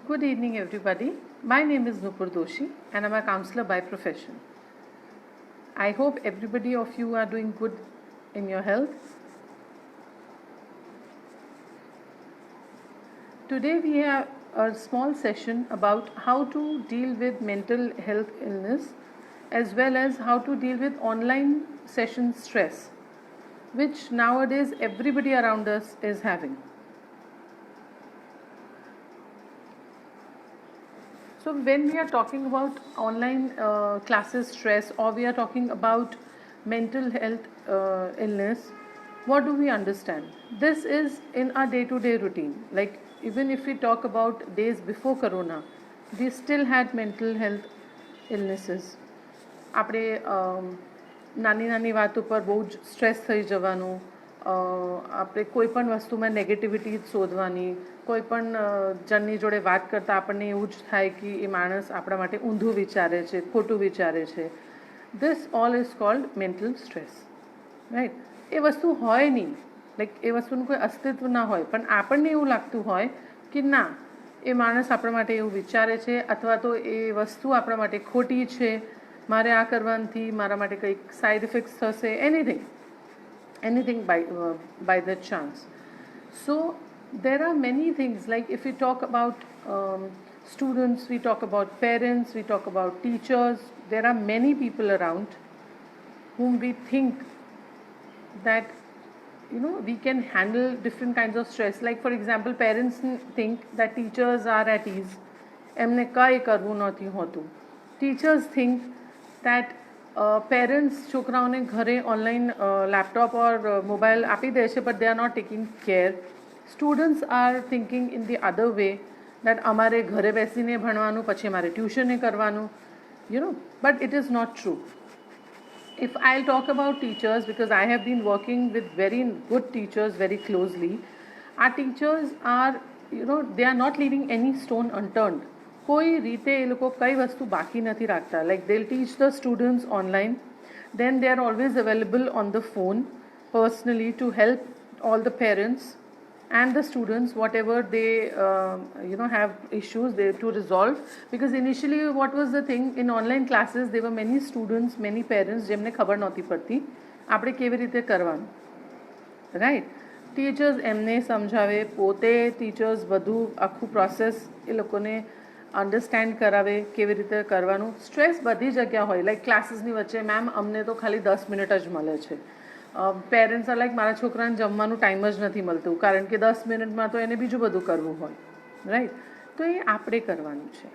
Good evening, everybody. My name is Nupur Doshi, and I'm a counselor by profession. I hope everybody of you are doing good in your health. Today, we have a small session about how to deal with mental health illness as well as how to deal with online session stress, which nowadays everybody around us is having. So when we are talking about online classes stress, or we are talking about mental health illness, what do we understand? This is in our day-to-day routine. Like even if we talk about days before Corona, we still had mental health illnesses. આપણે નાની નાની વાત ઉપર બહુ જ stress થઈ જવાનું, આપણે કોઈ પણ વસ્તુમાં નેગેટિવિટી જ શોધવાની, કોઈ પણ જણની જોડે વાત કરતાં આપણને એવું જ થાય કે એ માણસ આપણા માટે ઊંધું વિચારે છે, ખોટું વિચારે છે. This all is called mental stress, right? એ વસ્તુ હોય નહીં, લાઈક એ વસ્તુનું કોઈ અસ્તિત્વ ના હોય, પણ આપણને એવું લાગતું હોય કે ના, એ માણસ આપણા માટે એવું વિચારે છે, અથવા તો એ વસ્તુ આપણા માટે ખોટી છે, મારે આ કરવાથી મારા માટે કંઈક સાઇડ ઇફેક્ટ્સ થશે, anything by that chance. So there are many things, like if we talk about students, we talk about parents, we talk about teachers. There are many people around whom we think that we can handle different kinds of stress. Like for example, parents think that teachers are at ease, એમને કંઈ કરવું નથી હોતું. Teachers think that parents છોકરાઓને ઘરે online laptop ઓર mobile આપી દે છે, but they are not taking care. Students are thinking in the other way, that અમારે ઘરે બેસીને ભણવાનું, પછી અમારે ટ્યુશને કરવાનું, but it is not true. If I'll talk about teachers, because I have been working with very good teachers very closely, our teachers are, they are not leaving any stone unturned. કોઈ રીતે એ લોકો કઈ વસ્તુ બાકી નથી રાખતા. Like they'll teach the students online, then they are always available on the phone personally to help all the parents and the students whatever they have issues they to resolve. Because initially what was the thing, in online classes there were many students, many parents જેમને ખબર નહોતી પડતી આપણે કેવી રીતે કરવાનું, right? Teachers એમને સમજાવે, પોતે ટીચર્સ બધું આખું પ્રોસેસ એ લોકોને અંડરસ્ટેન્ડ કરાવે કેવી રીતે કરવાનું. સ્ટ્રેસ બધી જગ્યા હોય, લાઈક ક્લાસીસની વચ્ચે મેમ અમને તો ખાલી 10 મિનિટ જ મળે છે. પેરેન્ટ્સ આર લાઈક મારા છોકરાને જમવાનું ટાઈમ જ નથી મળતું, કારણ કે 10 મિનિટમાં તો એને બીજું બધું કરવું હોય, રાઈટ? તો એ આપણે કરવાનું છે.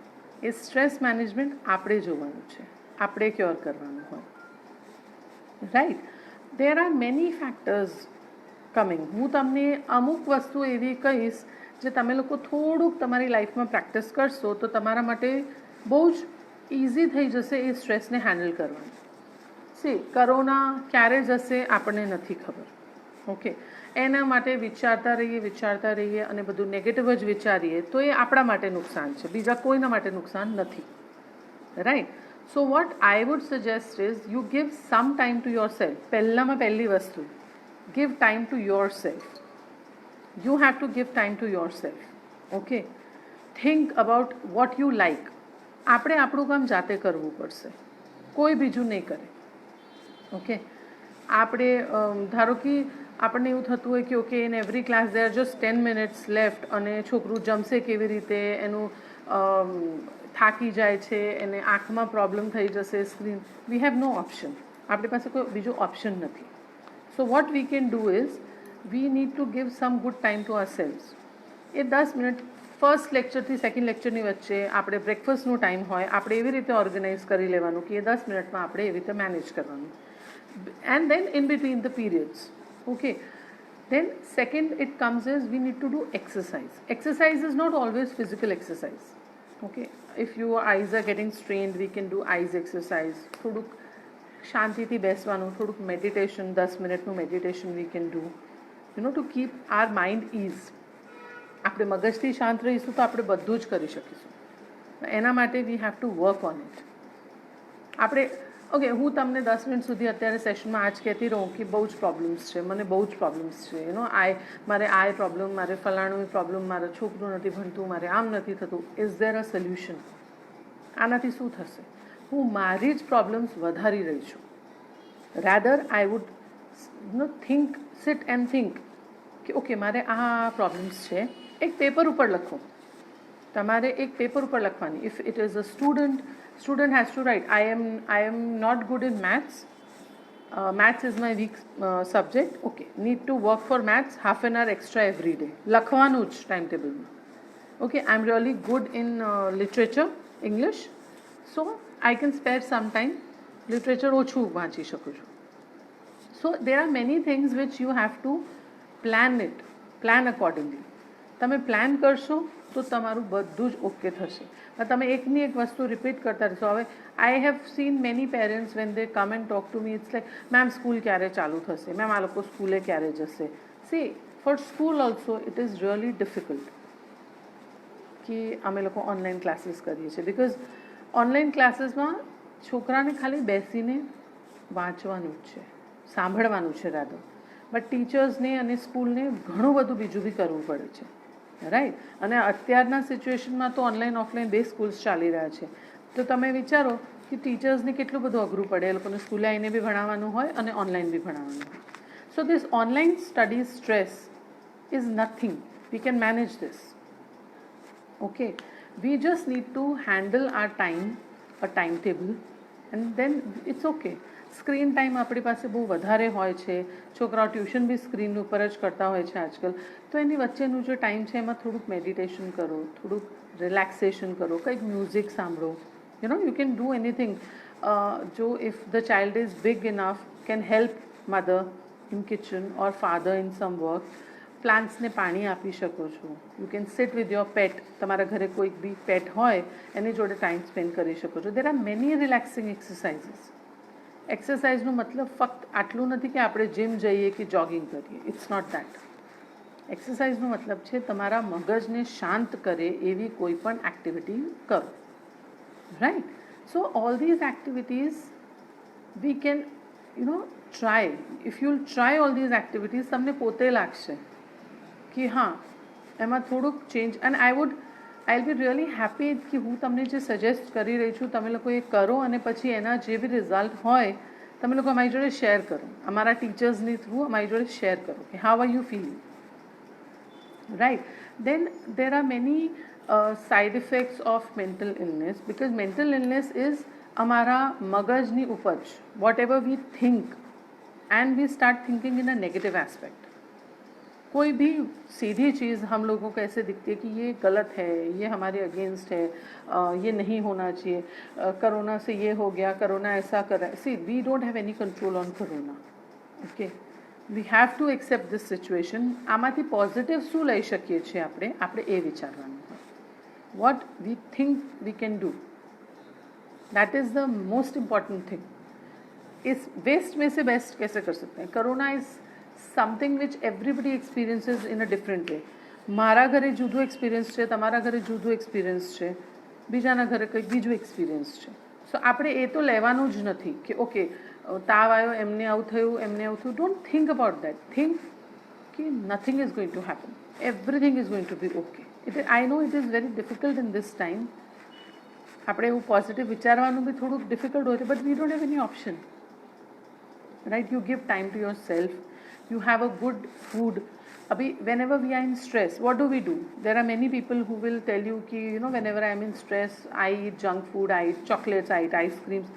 એ સ્ટ્રેસ મેનેજમેન્ટ આપણે જોવાનું છે, આપણે ક્યોર કરવાનું હોય, right? There are many factors coming. હું તમને અમુક વસ્તુ એવી કહીશ જે તમે લોકો થોડુંક તમારી લાઈફમાં પ્રેક્ટિસ કરશો તો તમારા માટે બહુ જ ઇઝી થઈ જશે એ સ્ટ્રેસને હેન્ડલ કરવાનું. સી, કરોના ક્યારે જશે આપણને નથી ખબર, ઓકે? એના માટે વિચારતા રહીએ અને બધું નેગેટિવ જ વિચારીએ તો એ આપણા માટે નુકસાન છે, બીજા કોઈના માટે નુકસાન નથી, right? So what I would suggest is you give some time to your self. પહેલામાં પહેલી વસ્તુ, give time to yourself. You have to give time to yourself, okay? Think about what you like. આપણે આપણું કામ જાતે કરવું પડશે, કોઈ બીજું નહીં કરે, ઓકે? આપણે ધારો કે આપણને એવું થતું હોય કે okay, in every class there are just 10 minutes left, અને છોકરું જમશે કેવી રીતે, એનું થાકી જાય છે, એને આંખમાં પ્રોબ્લેમ થઈ જશે, screen. We have no option, આપણી પાસે કોઈ બીજો ઓપ્શન નથી. So what we can do is, we need to give some good time to ourselves. એ 10 મિનિટ ફર્સ્ટ લેક્ચરથી સેકન્ડ લેક્ચરની વચ્ચે આપણે બ્રેકફાસ્ટનું ટાઈમ હોય, આપણે એવી રીતે ઓર્ગેનાઇઝ કરી લેવાનું કે એ 10 મિનિટમાં આપણે એવી રીતે મેનેજ કરવાનું. And then in between the periods, okay? Then second it comes is, we need to do exercise. Exercise is not always physical exercise, okay? If your eyes are getting strained, we can do eyes exercise. થોડુંક શાંતિથી બેસવાનું, થોડુંક meditation, 10 મિનિટનું meditation we can do, to keep our mind ease. આપણે મગજથી શાંત રહીશું તો આપણે બધું જ કરી શકીશું. એના માટે we have to work on it. આપણે ઓકે, હું તમને 10 મિનિટ સુધી અત્યારે સેશનમાં આ જ કહેતી રહું કે બહુ જ પ્રોબ્લેમ્સ છે, મને બહુ જ પ્રોબ્લેમ્સ છે, મારે આ પ્રોબ્લેમ, મારે ફલાણું પ્રોબ્લેમ, મારે છોકરું નથી ભણતું, મારે આમ નથી થતું. Is there a solution? આનાથી શું થશે? હું મારી જ પ્રોબ્લેમ્સ વધારી રહી છું. Rather I would think, sit and think કે ઓકે, મારે આ પ્રોબ્લેમ્સ છે. એક પેપર ઉપર લખો. તમારે એક પેપર ઉપર લખવાની. If it is a student has to write, I am not good in maths, maths is my weak subject. Okay, need to work for maths half an hour extra every day. લખવાનું જ time ટેબલમાં. Okay, I am really good in literature, English, so I can spare some time. Literature ઓછું વાંચી શકું છું. So there are many things which you have to plan accordingly. તમે plan કરશો તો તમારું બધું જ ઓકે થશે. તમે એકની એક વસ્તુ રિપીટ કરતા રહેશો. હવે I have seen many parents when they come and talk to me, it's like ma'am school ક્યારે ચાલુ થશે, મેમ આ લોકો સ્કૂલે ક્યારે જશે. See, for school also it is really difficult કે અમે લોકો ઓનલાઈન ક્લાસીસ કરીએ છીએ. બિકોઝ ઓનલાઈન ક્લાસીસમાં છોકરાને ખાલી બેસીને વાંચવાનું જ છે, સાંભળવાનું છે રાધર. બટ ટીચર્સને અને સ્કૂલને ઘણું બધું બીજું બી કરવું પડે છે, રાઈટ. અને અત્યારના સિચ્યુએશનમાં તો ઓનલાઈન ઓફલાઈન બે સ્કૂલ્સ ચાલી રહ્યા છે. તો તમે વિચારો કે ટીચર્સને કેટલું બધું અઘરું પડે. એ લોકોને સ્કૂલે આવીને બી ભણાવવાનું હોય અને ઓનલાઈન બી ભણાવવાનું હોય. So this online study stress is nothing. We can manage this. Okay, we just need to handle our time, a time table, and then it's okay. Screen time આપણી પાસે બહુ વધારે હોય છે. છોકરાઓ ટ્યુશન બી સ્ક્રીન ઉપર જ કરતા હોય છે આજકાલ. તો એની વચ્ચેનું જે ટાઈમ છે એમાં થોડુંક મેડિટેશન કરો, થોડુંક રિલેક્સેશન કરો, કંઈક મ્યુઝિક સાંભળો. You can do anything. જો if the child is big enough, can help mother in kitchen or father in some work. પ્લાન્ટ્સને પાણી આપી શકો છો. You can sit with your pet. તમારા ઘરે કોઈક બી પેટ હોય એની જોડે ટાઈમ સ્પેન્ડ કરી શકો છો. There are many relaxing exercises. એક્સરસાઇઝનો મતલબ ફક્ત આટલું નથી કે આપણે જીમ જઈએ કે જોગિંગ કરીએ. It's not that. એક્સરસાઇઝનો મતલબ છે તમારા મગજને શાંત કરે એવી કોઈ પણ એક્ટિવિટી કરો, right. So all these activities we can try. If you try all these activities, તમને પોતે લાગશે કે હા એમાં થોડુંક ચેન્જ. અને I will be really happy કે હું તમને જે સજેસ્ટ કરી રહી છું તમે લોકો એ કરો, અને પછી એના જે બી રિઝલ્ટ હોય તમે લોકો અમારી જોડે શેર કરો. અમારા ટીચર્સની થ્રુ અમારી જોડે શેર કરો કે how are you feeling, right. Then there are many side effects of mental illness. Because mental illness is અમારા મગજની ઉપજ. Whatever we think and we start thinking in a negative aspect. कोई भी सीधी चीज़ हम लोगों को ऐसे दिखती है कि ये गलत है, ये हमारे अगेंस्ट है, ये नहीं होना चाहिए, कोरोना से ये हो गया, कोरोना ऐसा कर रहा है. See, we don't have any control on corona. Okay, we have to accept this situation. આમાંથી પોઝિટિવ શું લઈ શકીએ છીએ આપણે એ વિચારવાનું હોય. What we think we can do, that is the most important thing. इस वेस्ट में से बेस्ट कैसे कर सकते हैं. Corona is something which everybody experiences in a different way. મારા ઘરે જુદું એક્સપિરિયન્સ છે, તમારા ઘરે જુદું એક્સપિરિયન્સ છે, બીજાના ઘરે કંઈક બીજું એક્સપિરિયન્સ છે. સો આપણે એ તો લેવાનું જ નથી કે ઓકે તાવ આવ્યો એમને આવું થયું એમને આવું થયું. Don't think about that. Think કે nothing is going to happen, everything is going to be okay. I know it is very difficult in this time. આપણે એવું પોઝિટિવ વિચારવાનું બી થોડુંક ડિફિકલ્ટ હોય છે, but we don't have any option, right? You give time to yourself, you have a good food. Abhi whenever we are in stress, what do? There are many people who will tell you ki whenever I am in stress I eat junk food, I eat chocolates, I eat ice creams.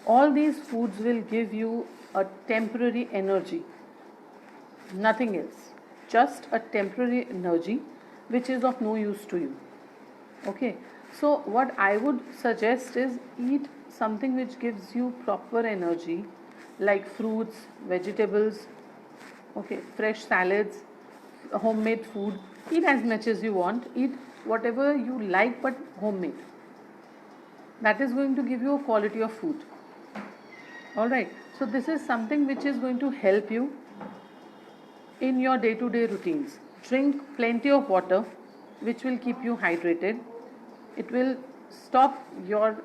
All these foods will give you a temporary energy, nothing else, just a temporary energy which is of no use to you. Okay, so what I would suggest is eat something which gives you proper energy, like fruits, vegetables, okay, fresh salads, homemade food. Eat as much as you want. Eat whatever you like, but homemade. That is going to give you a quality of food. All right. So this is something which is going to help you in your day-to-day routines. Drink plenty of water, which will keep you hydrated. It will stop your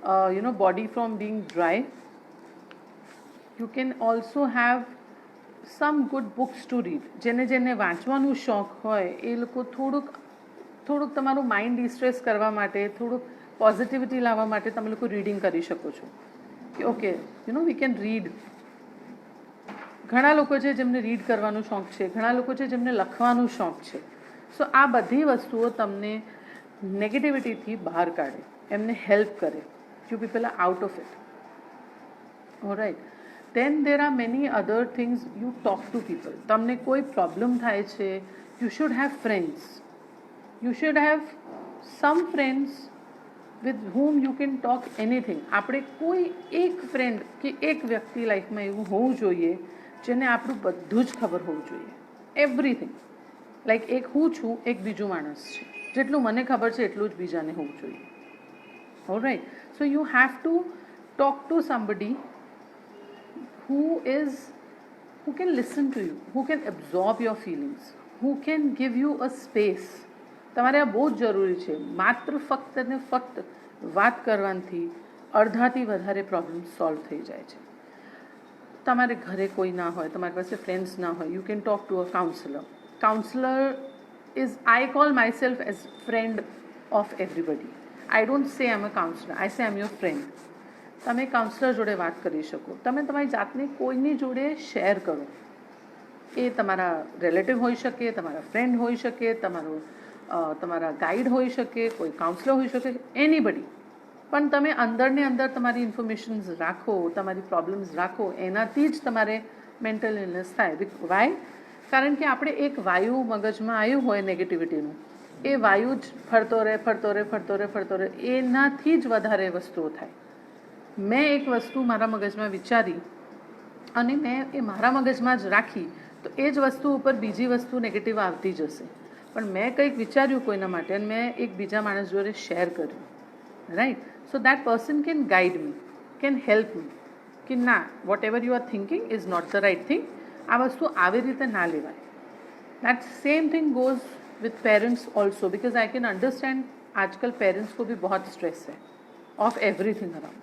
body from being dry. You can also have some good books to read. જેને વાંચવાનું શોખ હોય એ લોકો થોડુંક તમારું mind distress કરવા માટે, થોડુંક પોઝિટિવિટી લાવવા માટે તમે લોકો રીડિંગ કરી શકો છો કે ઓકે વી કેન રીડ. ઘણા લોકો છે જેમને રીડ કરવાનો શોખ છે, ઘણા લોકો છે જેમને લખવાનો શોખ છે. સો આ બધી વસ્તુઓ તમને નેગેટિવિટીથી બહાર કાઢે, એમને હેલ્પ કરે. You people are out of it. All right. Then there are many other things. You talk to people. તમને કોઈ પ્રોબ્લેમ થાય છે, you should have friends. You should have some friends with whom you can talk anything. આપણે કોઈ એક friend કે એક વ્યક્તિ લાઈફમાં એવું હોવું જોઈએ જેને આપણું બધું જ ખબર હોવું જોઈએ, એવરીથિંગ. લાઈક એક હું છું, એક બીજું માણસ છે, જેટલું મને ખબર છે એટલું જ બીજાને હોવું જોઈએ. All right. So you have to talk to somebody who can listen to you, who can absorb your feelings, who can give you a space. તમારે આ બહુ જ જરૂરી છે. માત્ર ફક્ત ને ફક્ત વાત કરવાથી અડધાથી વધારે પ્રોબ્લેમ સોલ્વ થઈ જાય છે. તમારે ઘરે કોઈ ના હોય, તમારી પાસે ફ્રેન્ડ્સ ના હોય, you can talk to a counsellor. Counsellor is, I call my self as friend of everybody. I don't સે આઈ એમ અ કાઉન્સલર, આઈ સે આઈ એમ યોર ફ્રેન્ડ. તમે કાઉન્સલર જોડે વાત કરી શકો. તમે તમારી જાતને કોઈની જોડે શેર કરો. એ તમારા રિલેટિવ હોઈ શકે, તમારા ફ્રેન્ડ હોઈ શકે, તમારા ગાઈડ હોઈ શકે, કોઈ કાઉન્સલર હોઈ શકે, એનીબડી. પણ તમે અંદરને અંદર તમારી ઇન્ફોર્મેશન્સ રાખો, તમારી પ્રોબ્લેમ્સ રાખો, એનાથી જ તમારે મેન્ટલ ઇલનેસ થાય. વાય? કારણ કે આપણે એક વાયુ મગજમાં આવ્યું હોય નેગેટિવિટીનું, એ વાયુ જ ફરતો રહે, એનાથી જ વધારે વસ્તુઓ થાય. મેં એક વસ્તુ મારા મગજમાં વિચારી અને મેં એ મારા મગજમાં જ રાખી, તો એ જ વસ્તુ ઉપર બીજી વસ્તુ નેગેટિવ આવતી જશે. પણ મેં કંઈક વિચાર્યું કોઈના માટે અને મેં એક બીજા માણસ જોડે શેર કર્યું, right? So that person can guide me, can help me કે ના, whatever you are thinking is not the right thing. આ વસ્તુ આવી રીતે ના લેવાય. That same thing goes with parents also, because I can understand आजकल parents को भी बहुत स्ट्रेस है of everything around.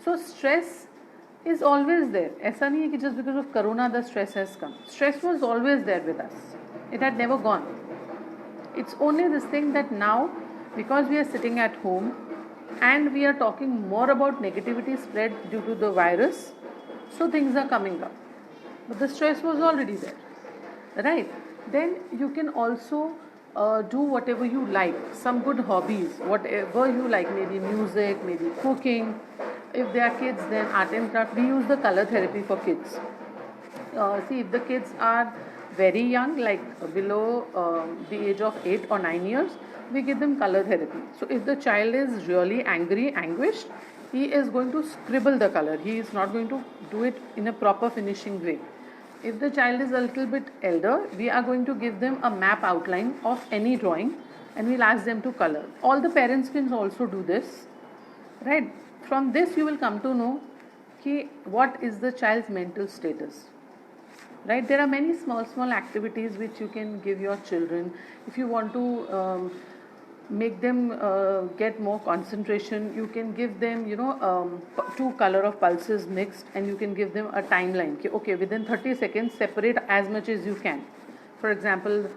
So stress is always there. ऐसा नहीं है कि just because of corona the stress has come. Stress was always there with us. It had never gone. It's only this thing that now, because we are sitting at home and we are talking more about negativity spread due to the virus, so things are coming up. But the stress was already there, right? Then you can also do whatever you like, some good hobbies, whatever you like, maybe music, maybe cooking. If they are kids, then art and craft. We use the color therapy for kids. See, if the kids are very young, like below the age of 8 or 9 years, we give them color therapy. So if the child is really angry, anguished, he is going to scribble the color. He is not going to do it in a proper finishing way. If the child is a little bit elder, we are going to give them a map outline of any drawing and we'll ask them to color. All the parents can also do this, right? From this you will come to know what is the child's mental status, right? There are many small activities which you can give your children. If you want to make them get more concentration, you can give them 2 color of pulses mixed and you can give them a timeline. Okay, within 30 seconds separate as much as you can. For example,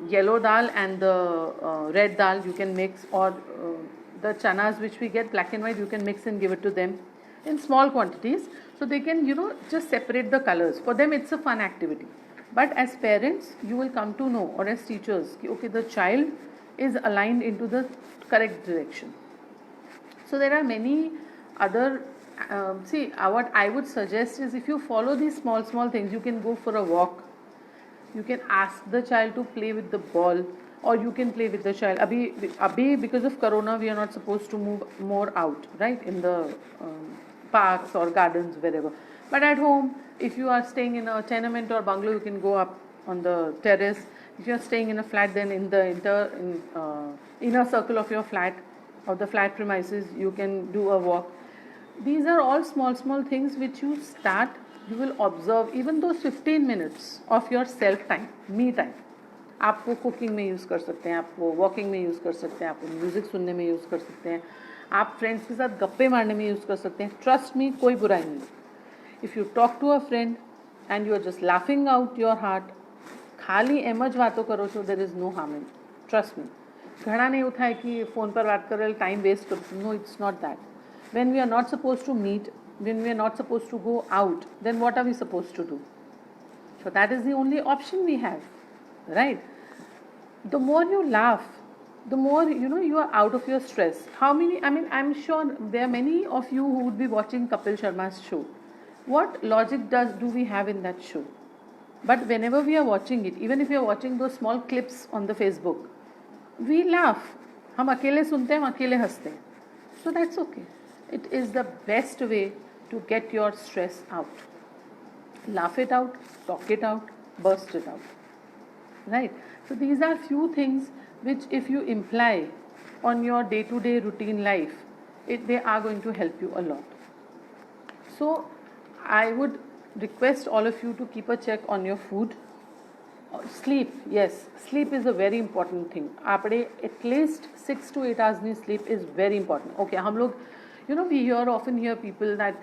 yellow dal and the red dal you can mix, or the chanas which we get black and white, you can mix and give it to them in small quantities, so they can just separate the colors. For them it's a fun activity. But as parents you will come to know, or as teachers, okay, the child is aligned into the correct direction. So there are many other what I would suggest is, if you follow these small things, you can go for a walk, you can ask the child to play with the ball, or you can play with the child. Abhi because of corona we are not supposed to move more out, right, in the parks or gardens, wherever. But at home, if you are staying in a tenement or bungalow, you can go up on the terrace. If you are staying in a flat, then in the inner circle of your flat or the flat premises, you can do a walk. These are all small things which you start, you will observe. Even those 15 minutes of your self time, me time, आप वो cooking में use कर सकते हैं, आप वो walking में use कर सकते हैं, आप वो म्यूज़िक सुनने में यूज़ कर सकते हैं, आप फ्रेंड्स के साथ गप्पे मारने में यूज़ कर सकते हैं. ट्रस्ट मी, कोई बुराई नहीं. If you talk to a friend and you are just laughing out your heart, ખાલી એમ જ વાતો કરો છો, there is no harm in. Trust me. ઘણાને એવું થાય કે ફોન પર વાત કરેલ ટાઈમ વેસ્ટ કરું છું. No, it's not that. When we are not suppose to meet, when we are not supposed to go out, then what are we supposed to do? So that is the only option we have, right? The more you laugh, the more you are out of your stress. How many, I mean, I'm sure there are many of you who would be watching Kapil Sharma's show. What logic do we have in that show? But whenever we are watching it, even if we are watching those small clips on the Facebook, we laugh. हम अकेले सुनते हैं, हम अकेले हंसते हैं. So that's okay. It is the best way to get your stress out. Laugh it out, talk it out, burst it out. Right? So these are few things which if you imply on your day-to-day routine life, they are going to help you a lot. So I would request all of you to keep a check on your food. Sleep, yes, sleep is a very important thing. आपने at least 6 to 8 hours need sleep is very important. Okay, हम लोग we often hear people that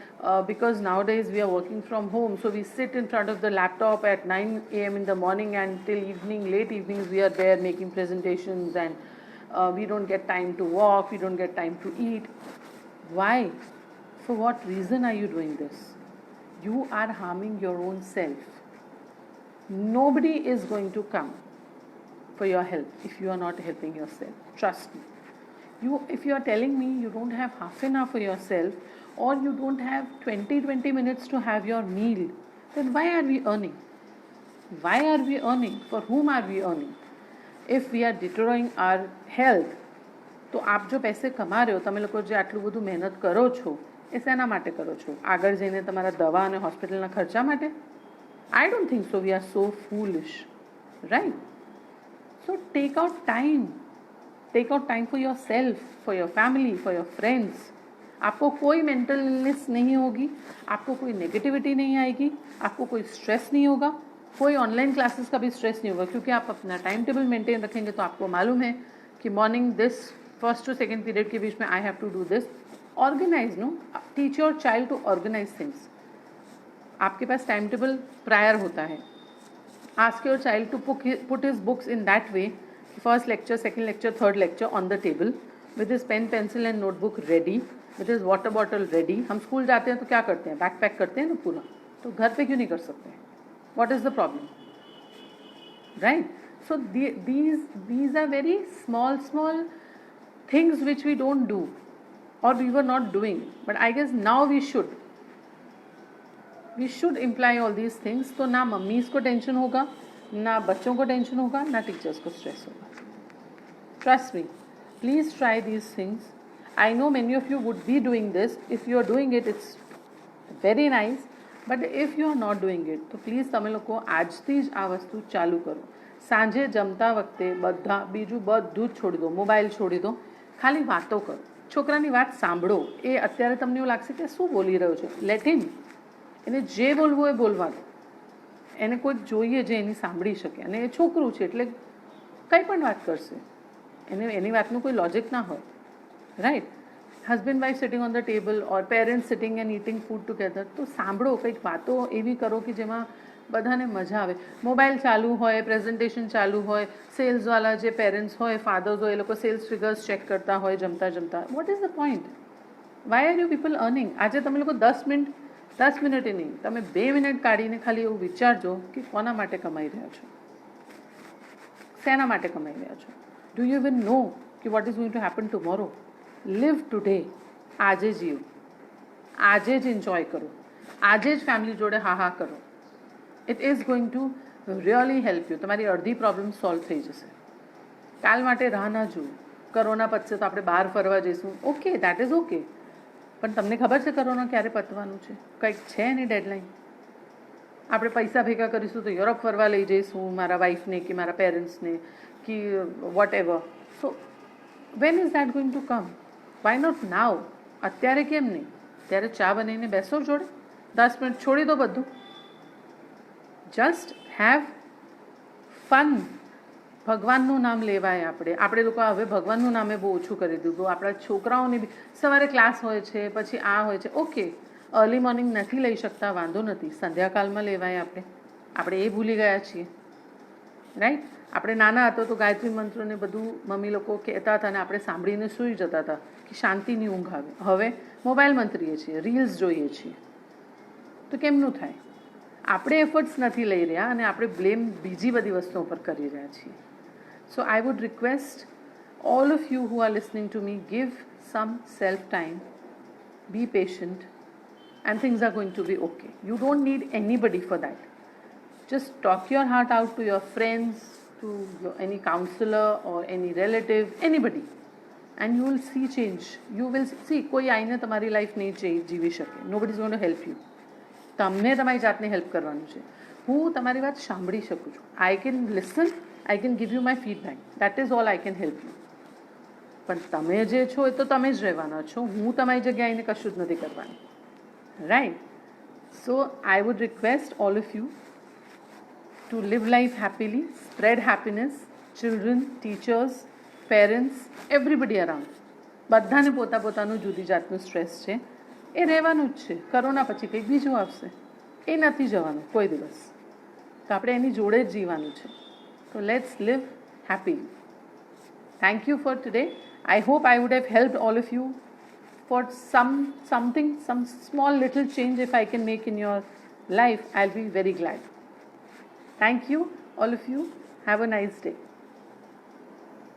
because nowadays we are working from home, so we sit in front of the laptop at 9 a.m. in the morning and till evening, late evenings we are there making presentations, and we don't get time to walk, we don't get time to eat. Why? For what reason are you doing this? You are harming your own self. Nobody is going to come for your help if you are not helping yourself. Trust me. If you are telling me you don't have half an hour for yourself, or you don't have 20 minutes to have your meal, then why are we earning? Why are we earning? For whom are we earning? If we are destroying our health, તો આપ જો પૈસે કમા રહ્યો, તમે લોકો જે આટલું બધું મહેનત કરો છો એ શેના માટે કરો છો? આગળ જઈને તમારા દવા અને હોસ્પિટલના ખર્ચા માટે? I don't think so. We are so foolish, right? So take out time. Take out time for yourself, for your family, for your friends. आपको कोई मेंटल इलनेस नहीं होगी, आपको कोई नेगेटिविटी नहीं आएगी, आपको कोई स्ट्रेस नहीं होगा, कोई ऑनलाइन क्लासेस का भी स्ट्रेस नहीं होगा, क्योंकि आप अपना टाइम टेबल मेंटेन रखेंगे. तो आपको मालूम है कि morning this first to second period के बीच में I have to do this. Organise, no, teach your child to organise things. आपके पास टाइम टेबल प्रायर होता है. Ask your child to put his books in that way. First lecture, second lecture, third lecture on the table with his pen, pencil and notebook ready, with his water bottle ready. हम school जाते हैं तो क्या करते हैं? Back pack करते हैं ना पूरा. तो घर पे क्यों नहीं कर सकते हैं? What is the problem? Right? So these are very small things which we don't do, or we were not doing. But I guess now we should imply all these things. तो ना मम्मीज़ को tension होगा, ना बच्चों को tension होगा, ना teachers को स्ट्रेस होगा. Trust me, please try these things. I know many of you would be doing this. If you are doing it, it's very nice. But if you are not doing it, तो please તમે લોકો આજથી જ આ વસ્તુ ચાલુ કરો. સાંજે જમતા વખતે બધા બીજું બધું જ છોડી દો, મોબાઈલ છોડી દો, ખાલી વાતો કરો. છોકરાની વાત સાંભળો. એ અત્યારે તમને એવું લાગશે કે શું બોલી રહ્યો છે, લેટ હિમ. એને જે બોલવું એ બોલવા દો. એને કોઈક જોઈએ જે એની સાંભળી શકે, અને એ છોકરું છે એટલે કંઈ પણ વાત કરશે. એની વાતનું કોઈ લોજિક ના હોય, right? Husband wife sitting on the table, or parents sitting and eating food together, તો સાંભળો. કંઈક વાતો એવી કરો કે જેમાં બધાને મજા આવે. મોબાઈલ ચાલુ હોય, પ્રેઝન્ટેશન ચાલુ હોય, સેલ્સવાળા જે પેરેન્ટ્સ હોય, ફાધર્સ હોય, એ લોકો સેલ્સ ફિગર્સ ચેક કરતા હોય જમતા જમતા. What is the point? Why are you people earning? આજે તમે લોકો 10 મિનિટ નહીં, તમે 2 મિનિટ કાઢીને ખાલી એવું વિચારજો કે કોના માટે કમાઈ રહ્યા છો, શેના માટે કમાઈ રહ્યા છો. ડુ યુ ઇવન નો કે what is going to happen tomorrow? Live today. આજે જીવો, આજે જ એન્જોય કરો, આજે જ ફેમિલી જોડે હા કરો. It is going two really help you. તમારી અડધી પ્રોબ્લેમ સોલ્વ થઈ જશે. કાલ માટે રાહ ના જુઓ. કરોના પતશે તો આપણે બહાર ફરવા જઈશું, ઓકે, દેટ ઇઝ ઓકે. પણ તમને ખબર છે કરોના ક્યારે પતવાનું છે? કંઈક છે એની ડેડલાઇન. આપણે પૈસા ભેગા કરીશું તો યુરોપ ફરવા લઈ જઈશું મારા વાઈફને કે મારા પેરેન્ટ્સને કે whatever. So when is that going to come? Why not now? અત્યારે કેમ નહીં? ત્યારે ચા બનાવીને બેસો જોડે, 10 મિનિટ છોડી દો બધું. Just have fun. ભગવાનનું નામ લેવાય. આપણે લોકો હવે ભગવાનનું નામે બહુ ઓછું કરી દીધું. આપણા છોકરાઓને બી સવારે ક્લાસ હોય છે, પછી આ હોય છે, ઓકે અર્લી મોર્નિંગ નથી લઈ શકતા, વાંધો નથી, સંધ્યાકાળમાં લેવાય. આપણે એ ભૂલી ગયા છીએ, રાઈટ. આપણે નાના હતો તો ગાયત્રી મંત્રને બધું મમ્મી લોકો કહેતા હતા અને આપણે સાંભળીને સૂઈ જતા હતા કે શાંતિની ઊંઘ આવે. હવે મોબાઈલ મંત્રીએ છીએ, રીલ્સ જોઈએ છીએ, તો કેમનું થાય? આપણે એફર્ટ્સ નથી લઈ રહ્યા અને આપણે બ્લેમ બીજી બધી વસ્તુઓ પર કરી રહ્યા છીએ. So I would request all of you who are listening to me, give some self time, be patient, and things are going to be okay. You don't need anybody for that. Just talk your heart out to your friends, to any counselor or any relative, anybody, and you will see change. You will see કોઈ આઈને તમારી life નહીં જીવી શકે. Nobody is going to help you. તમને તમારી જાતને help કરવાનું છે. હું તમારી વાત સાંભળી શકું છું. I can listen, I can give you my feedback. That is all I can help you. પણ તમે જે છો એ તો તમે જ રહેવાના છો. હું તમારી જગ્યાએ આવીને કશું જ નથી કરવાની, right. So I would request all of you to live life happily, spread happiness, children, teachers, parents, everybody around. બધાને પોતાનું જુદી જાતનું સ્ટ્રેસ છે, એ રહેવાનું જ છે. કોરોના પછી કંઈક બીજું આવશે, એ નથી જવાનું કોઈ દિવસ. તો આપણે એની જોડે જ જીવવાનું છે. તો let's live happily. Thank you for today. I hope I would have helped all of you for some small little change. If I can make in your life, I'll be very glad. Thank you, all of you. Have a nice day.